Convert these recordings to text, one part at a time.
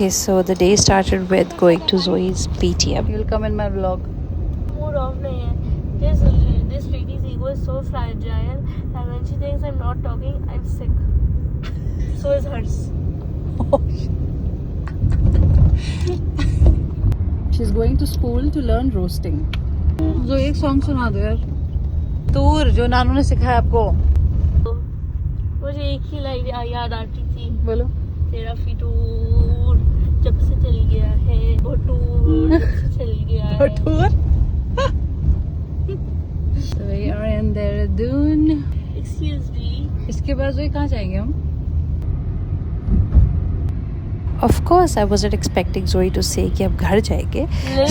Okay, so the day started with going to Zoe's PTM. You'll come in my vlog. Mood off nahi hai. This lady's ego is so fragile, and when she thinks I'm not talking, I'm sick. So is hers. She's going to school to learn roasting. Zoe एक song सुना दो यार. तूर जो नानू ने सिखाया आपको. मुझे एक ही लाइन याद आती थी. बोलो. तेरा फिटूर जब से चल गया है, भटूर जब से चल गया है. Bhatur. So we are in Dehradun. Excuse me. इसके बाद जोई कहाँ जाएंगे हम? Of course, I wasn't expecting Zoe to say कि अब घर जाएंगे.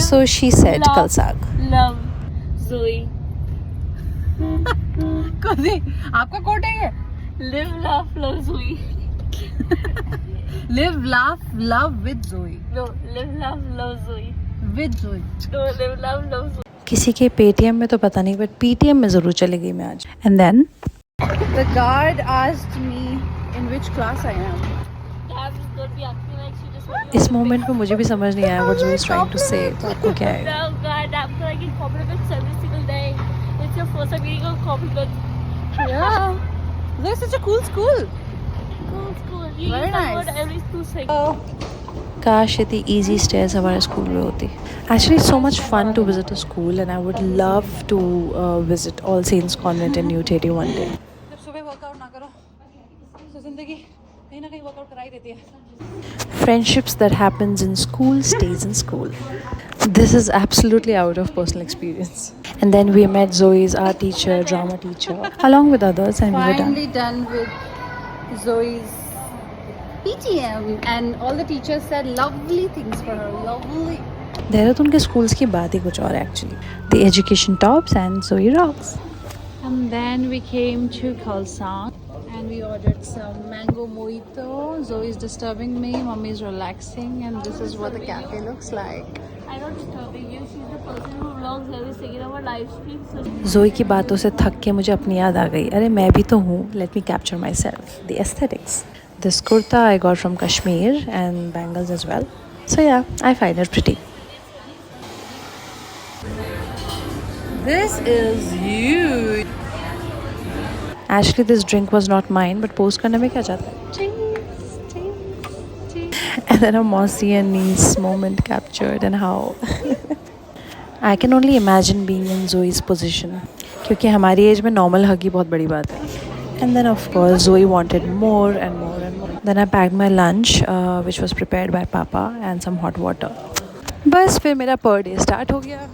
So she said कलसाग. Love Zoe. कभी आपका कोटिंग है? Live, laugh, love Zoe. Live, laugh, love with Zoe. No, live, laugh, love Zoe. With Zoe. No, live, laugh, love Zoe. किसी के Paytm में तो पता नहीं, बट पीटीएम में जरूर चली गई मैं आज. And then the guard asked me in which class I am. Dad is going to be acting like she just wants इस मोमेंट में मुझे भी समझ नहीं आया what Zoe is trying to say. तो आपको क्या है? No, God, I'm getting compliments every single day. It's your first time getting a compliment. Yeah. Zoe is such a cool school. Cool school. You Very use that nice. word every school thing. काश इतनी easy stairs हमारे school में होती. Actually, it's so much fun to visit a school, and I would love to visit All Saints Convent in New Delhi one day. जब सुबह workout ना करो तो जिंदगी कहीं ना कहीं वर्कआउट करा ही देती है. Friendships that happens in school stays in school. This is absolutely out of personal experience. And then we met Zoe's art teacher, drama teacher, along with others, and we were done with Zoe's PTM, and all the teachers said lovely things for her. Lovely. Dehradun के schools की बात ही कुछ और है actually. The education tops and Zoe rocks. And then we came to Khalsang and we ordered some mango mojito. Zoe is disturbing me, mommy is relaxing, and this is what the cafe looks like. I'm not disturbing you. She's the person who vlogs every second of our live stream. So Zoe की बातों से थक के मुझे अपनी याद आ गई. अरे मैं भी तो हूँ. Let me capture myself. The aesthetics. This kurta I got from Kashmir and bangles as well. So yeah, I find it pretty. This is huge. Actually, this drink was not mine, but post करने में क्या जाता है? Cheese, cheese, cheese. And then a Mossy and niece moment captured, and how I can only imagine being in Zoe's position. क्योंकि हमारी as में normal hug ही बहुत बड़ी बात है. And then of course Zoe wanted more and more and more. Then I packed my lunch, which was prepared by Papa, and some hot water. बस फिर मेरा per day start हो गया.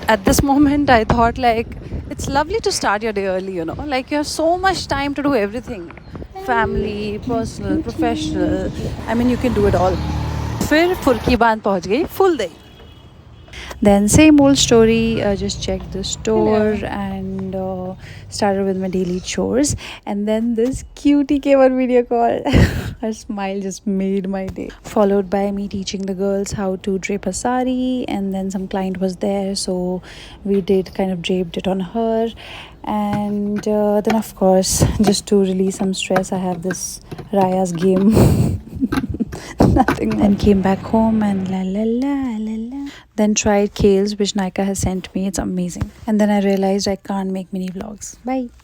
At this moment I thought like it's lovely to start your day early, you know, like you have so much time to do everything, family, personal, professional. I mean you can do it all. फिर फुर्की बांध पहुंच गई full day. Then same old story, just checked the store and started with my daily chores, and then this cutie came on video call. Her smile just made my day. Followed by me teaching the girls how to drape a sari, and then some client was there, so we did kind of draped it on her. And then of course, just to release some stress, I have this Raya's game. Nothing. Then came back home and la la la la la. Then tried Kales, which Naika has sent me. It's amazing. And then I realized I can't make mini vlogs. Bye.